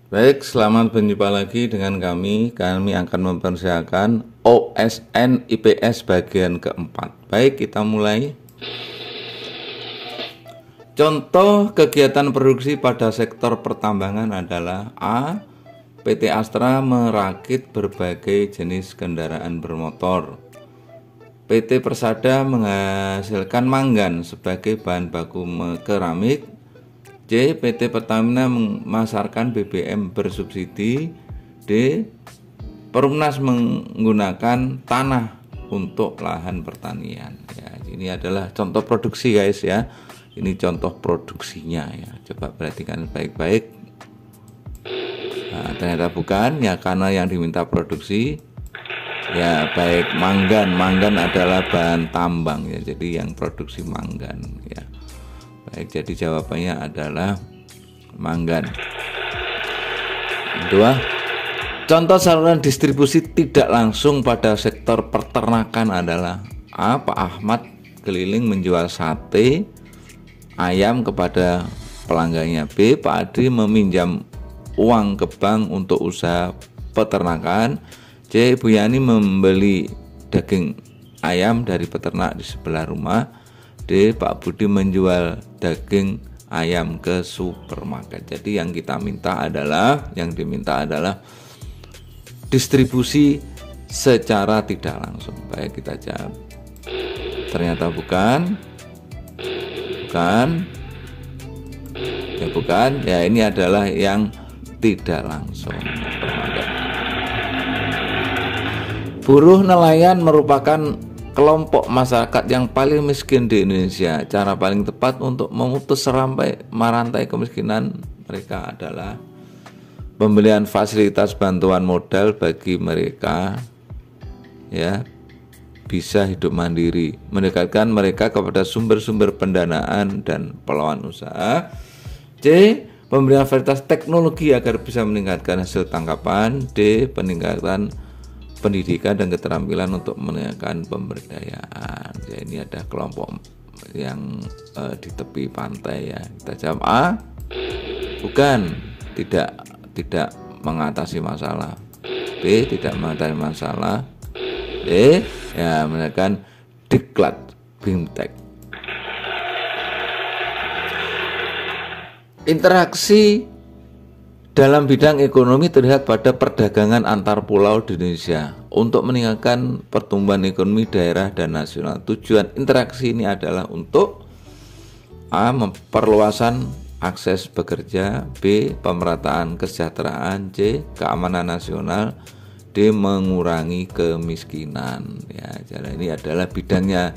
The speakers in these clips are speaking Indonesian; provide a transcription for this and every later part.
Baik, selamat berjumpa lagi dengan kami. Kami akan mempersiapkan OSN IPS bagian keempat. Baik, kita mulai. Contoh kegiatan produksi pada sektor pertambangan adalah A. PT Astra merakit berbagai jenis kendaraan bermotor. PT Persada menghasilkan manggan sebagai bahan baku keramik. C. PT Pertamina memasarkan BBM bersubsidi. D. Perumnas menggunakan tanah untuk lahan pertanian. Ya, ini adalah contoh produksi guys ya. Ini contoh produksinya ya. Coba perhatikan baik-baik. Nah, ternyata bukan ya, karena yang diminta produksi ya baik manggan adalah bahan tambang ya. Jadi yang produksi manggan ya. Baik, jadi jawabannya adalah manggan. Kedua, contoh saluran distribusi tidak langsung pada sektor peternakan adalah A. Pak Ahmad keliling menjual sate ayam kepada pelanggannya. B. Pak Adri meminjam uang ke bank untuk usaha peternakan. C. Bu Yani membeli daging ayam dari peternak di sebelah rumah. D. Pak Budi menjual daging ayam ke supermarket. Jadi yang diminta adalah distribusi secara tidak langsung. Baik, kita jawab. Ternyata bukan. Ya, ini adalah yang tidak langsung. Buruh nelayan merupakan kelompok masyarakat yang paling miskin di Indonesia. Cara paling tepat untuk memutus rantai kemiskinan mereka adalah pembelian fasilitas bantuan modal bagi mereka ya bisa hidup mandiri, mendekatkan mereka kepada sumber-sumber pendanaan dan peluang usaha. C. Pemberian fasilitas teknologi agar bisa meningkatkan hasil tangkapan. D. Peningkatan pendidikan dan keterampilan untuk meningkatkan pemberdayaan. Ya, ini ada kelompok yang di tepi pantai ya. Kita jawab A. Bukan, tidak mengatasi masalah. B. Tidak mengatasi masalah. D. Ya, menekan diklat bimtek. Interaksi dalam bidang ekonomi terlihat pada perdagangan antar pulau di Indonesia untuk meningkatkan pertumbuhan ekonomi daerah dan nasional. Tujuan interaksi ini adalah untuk A. Perluasan akses bekerja. B. Pemerataan kesejahteraan. C. Keamanan nasional. D. Mengurangi kemiskinan. Ya, jadi ini adalah bidangnya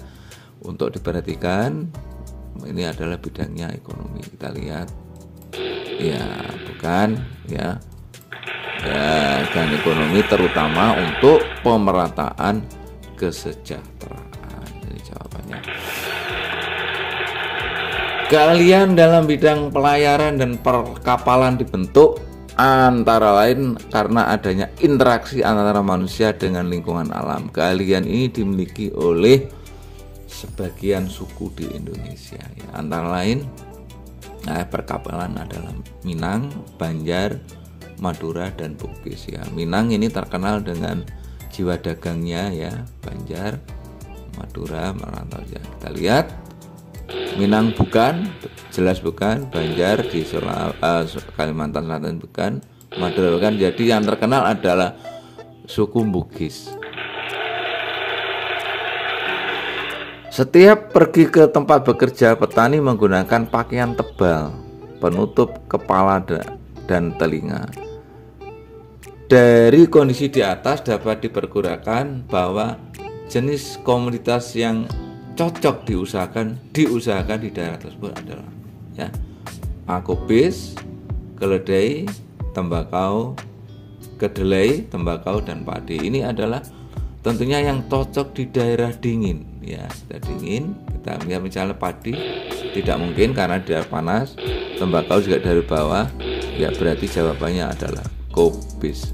untuk diperhatikan. Ini adalah bidangnya ekonomi. Kita lihat. Ya, bukan ya. Ya, dan ekonomi terutama untuk pemerataan kesejahteraan. Jadi jawabannya. Keahlian dalam bidang pelayaran dan perkapalan dibentuk antara lain karena adanya interaksi antara manusia dengan lingkungan alam. Keahlian ini dimiliki oleh sebagian suku di Indonesia ya. Antara lain perkapalan adalah Minang, Banjar, Madura, dan Bugis ya. Minang ini terkenal dengan jiwa dagangnya ya. Banjar, Madura, merantau ya. Kita lihat Minang bukan, jelas bukan. Banjar di Kalimantan Selatan bukan, Madura bukan. Jadi yang terkenal adalah suku Bugis. Setiap pergi ke tempat bekerja, petani menggunakan pakaian tebal penutup kepala dan telinga. Dari kondisi di atas dapat diperkirakan bahwa jenis komoditas yang cocok diusahakan di daerah tersebut adalah ya, akobis, keledai, tembakau, kedelai, tembakau, dan padi. Ini adalah tentunya yang cocok di daerah dingin ya. Daerah dingin, kita lihat misalnya padi tidak mungkin karena daerah panas. Tembakau juga dari bawah ya, berarti jawabannya adalah kobis.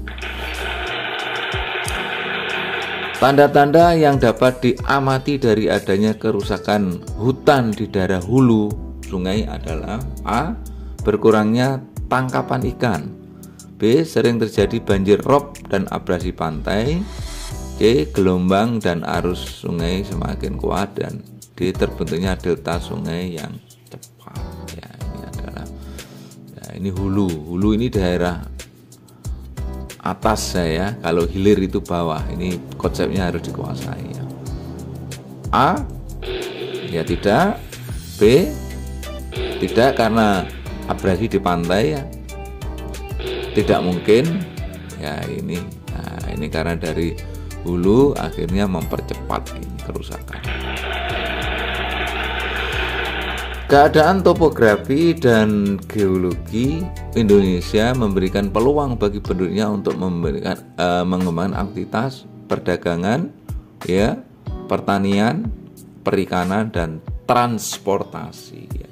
Tanda-tanda yang dapat diamati dari adanya kerusakan hutan di daerah hulu sungai adalah A. Berkurangnya tangkapan ikan. B. Sering terjadi banjir rob dan abrasi pantai. C. Gelombang dan arus sungai semakin kuat. Dan D. Terbentuknya delta sungai yang cepat. Ya, ini adalah ini hulu. Hulu ini daerah atas ya. Kalau hilir itu bawah. Ini konsepnya harus dikuasai ya. A. Ya tidak. B. Tidak, karena abrasi di pantai ya. Tidak mungkin ya ini. Nah, ini karena dari hulu akhirnya mempercepat ini kerusakan. Keadaan topografi dan geologi Indonesia memberikan peluang bagi penduduknya untuk mengembangkan aktivitas perdagangan, ya, pertanian, perikanan dan transportasi.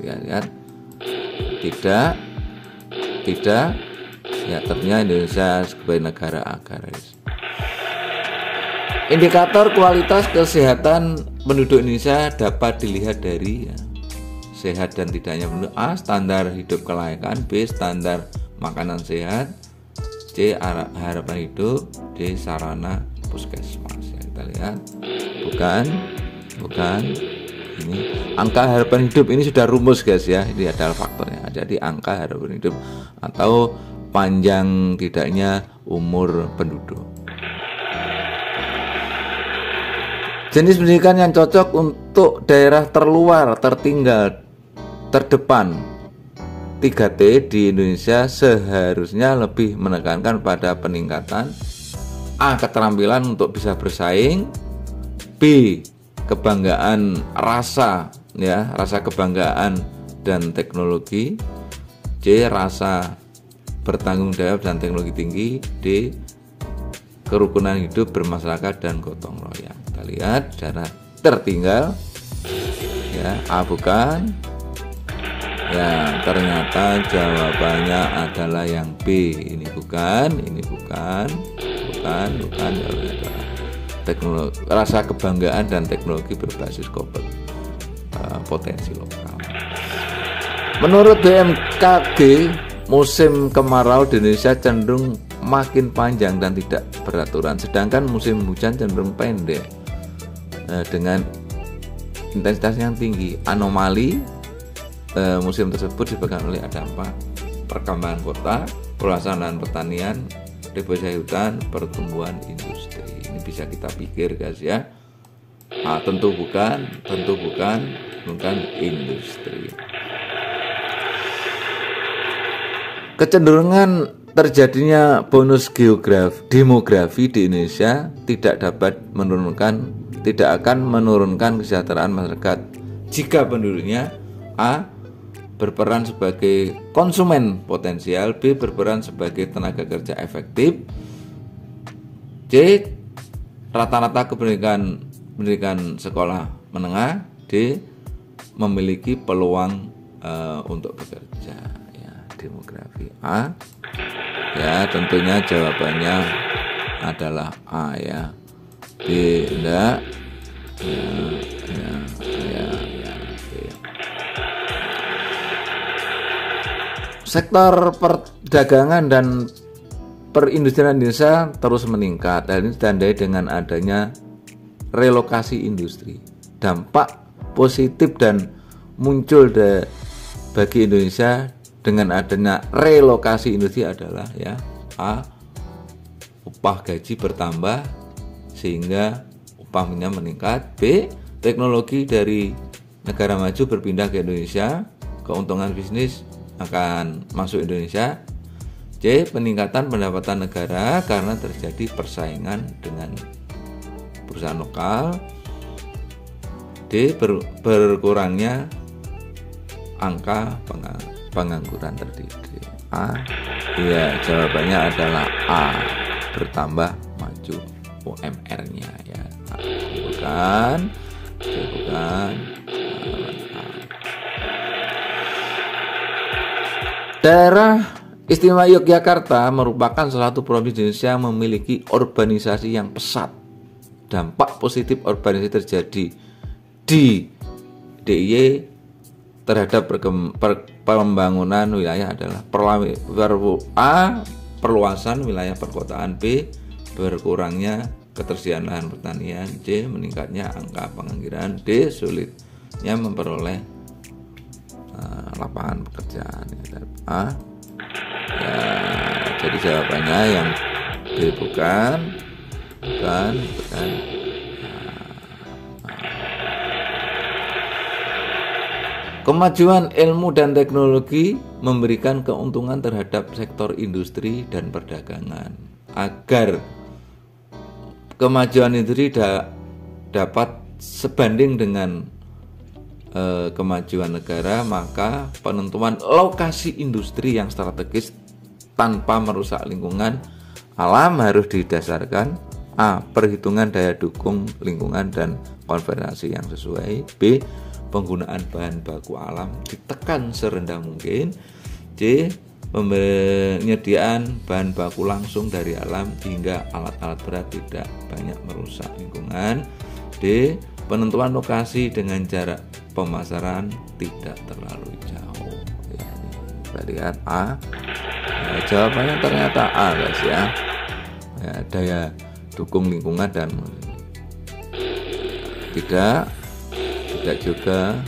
Ya, lihat. Tidak, ya ternyata Indonesia sebagai negara agraris. Indikator kualitas kesehatan penduduk Indonesia dapat dilihat dari sehat dan tidaknya penduduk. A. Standar hidup kelayakan. B. Standar makanan sehat. C. Harapan hidup. D. Sarana puskesmas. Ya, kita lihat, bukan. Ini angka harapan hidup ini sudah rumus guys ya, ini adalah faktornya. Jadi angka harapan hidup atau panjang tidaknya umur penduduk. Jenis pendidikan yang cocok untuk daerah terluar, tertinggal, terdepan 3T di Indonesia seharusnya lebih menekankan pada peningkatan A. Keterampilan untuk bisa bersaing. B. Kebanggaan rasa kebanggaan dan teknologi. C. Rasa bertanggung jawab dan teknologi tinggi. D. Kerukunan hidup bermasyarakat dan gotong royong. Kita lihat daerah tertinggal ya. A bukan ya, ternyata jawabannya adalah yang B. Ini bukan teknologi, rasa kebanggaan dan teknologi berbasis potensi lokal. Menurut BMKG, musim kemarau di Indonesia cenderung makin panjang dan tidak beraturan, sedangkan musim hujan cenderung pendek dengan intensitas yang tinggi. Anomali musim tersebut disebabkan oleh ada 4: perkembangan kota, perluasan lahan pertanian, deforestasi hutan, pertumbuhan industri. Ini bisa kita pikir guys ya. Tentu bukan industri. Kecenderungan terjadinya bonus demografi di Indonesia tidak akan menurunkan kesejahteraan masyarakat jika penduduknya A. berperan sebagai konsumen potensial, B. berperan sebagai tenaga kerja efektif, C. rata-rata pendidikan sekolah menengah, D. memiliki peluang untuk bekerja. Ya, demografi A. Ya, tentunya jawabannya adalah A ya. B enggak. Ya. Sektor perdagangan dan perindustrian Indonesia terus meningkat. Hal ini ditandai dengan adanya relokasi industri. Dampak positif dan muncul bagi Indonesia dengan adanya relokasi industri adalah ya A. upah gaji bertambah sehingga upahnya meningkat. B. teknologi dari negara maju berpindah ke Indonesia, keuntungan bisnis akan masuk Indonesia. C. peningkatan pendapatan negara karena terjadi persaingan dengan perusahaan lokal. D. berkurangnya angka pengangguran terdidik. A. Ya, jawabannya adalah A. bertambah maju UMR-nya ya. Bukan. Daerah Istimewa Yogyakarta merupakan salah satu provinsi Indonesia yang memiliki urbanisasi yang pesat. Dampak positif urbanisasi terjadi di DIY terhadap pembangunan wilayah adalah perluasan wilayah perkotaan, B. berkurangnya ketersediaan lahan pertanian, C. meningkatnya angka pengangguran, D. sulitnya memperoleh lapangan pekerjaan. Ya, jadi jawabannya yang B bukan. Kemajuan ilmu dan teknologi memberikan keuntungan terhadap sektor industri dan perdagangan. Agar kemajuan industri dapat sebanding dengan kemajuan negara, maka penentuan lokasi industri yang strategis tanpa merusak lingkungan alam harus didasarkan A. perhitungan daya dukung lingkungan dan konservasi yang sesuai, B. penggunaan bahan baku alam ditekan serendah mungkin, C. penyediaan bahan baku langsung dari alam hingga alat-alat berat tidak banyak merusak lingkungan, D. penentuan lokasi dengan jarak pemasaran tidak terlalu jauh. Ya, kita lihat A. Nah, jawabannya ternyata A, guys ya. Daya dukung lingkungan dan tidak juga